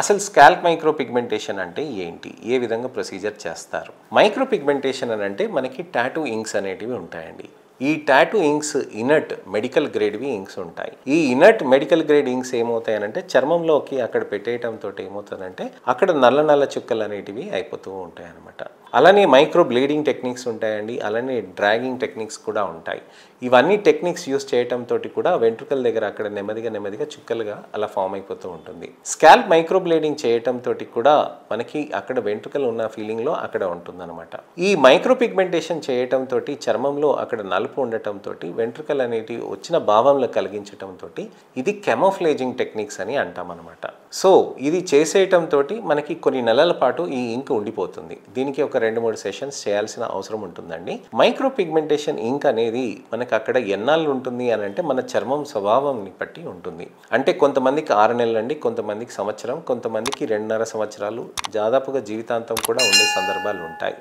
అసలు scalp micro pigmentation అంటే ఏంటి, ఏ విధంగా ప్రొసీజర్ చేస్తారు? మైక్రో పిగ్మెంటేషన్ అని అంటే మనకి టాటూ ఇంక్స్ అనేటివి ఉంటాయండి. ఈ టాటూ ఇంక్స్ ఇనర్ట్ మెడికల్ గ్రేడ్వి ఇంక్స్ ఉంటాయి. ఈ ఇనర్ట్ మెడికల్ గ్రేడ్ ఇంక్స్ ఏమవుతాయనంటే చర్మంలోకి అక్కడ పెట్టేయటంతో ఏమవుతుందంటే అక్కడ నల్ల నల్ల చుక్కలు అనేటివి అయిపోతూ ఉంటాయి అన్నమాట. అలానే మైక్రో బ్లీడింగ్ టెక్నిక్స్ ఉంటాయండి, అలానే డ్రాగింగ్ టెక్నిక్స్ కూడా ఉంటాయి. ఇవన్నీ టెక్నిక్స్ యూస్ చేయటంతో కూడా వెంట్రుకల దగ్గర అక్కడ నెమ్మదిగా చుక్కలుగా అలా ఫామ్ అయిపోతూ ఉంటుంది. స్కాల్ప్ మైక్రో బ్లీడింగ్ చేయటంతో కూడా మనకి అక్కడ వెంట్రుకలు ఉన్న ఫీలింగ్లో అక్కడ ఉంటుందన్నమాట. ఈ మైక్రో పిగ్మెంటేషన్ చేయటంతో చర్మంలో అక్కడ నలుపు ఉండటంతో వెంట్రుకలు అనేటివి వచ్చిన భావంలో కలిగించటంతో ఇది కెమోఫ్లేజింగ్ టెక్నిక్స్ అని అంటాం అనమాట. సో ఇది చేసేయటంతో మనకి కొన్ని నెలల పాటు ఈ ఇంక్ ఉండిపోతుంది. దీనికి ఒక 2-3 సెషన్స్ చేయాల్సిన అవసరం ఉంటుందండి. మైక్రో పిగ్మెంటేషన్ ఇంక్ అనేది మనకి అక్కడ ఎన్నాళ్ళు ఉంటుంది అని అంటే మన చర్మం స్వభావాన్ని బట్టి ఉంటుంది. అంటే కొంతమందికి 6 నెలలు అండి, కొంతమందికి సంవత్సరం, కొంతమందికి 2.5 సంవత్సరాలు, దాదాపుగా జీవితాంతం కూడా ఉండే సందర్భాలు ఉంటాయి.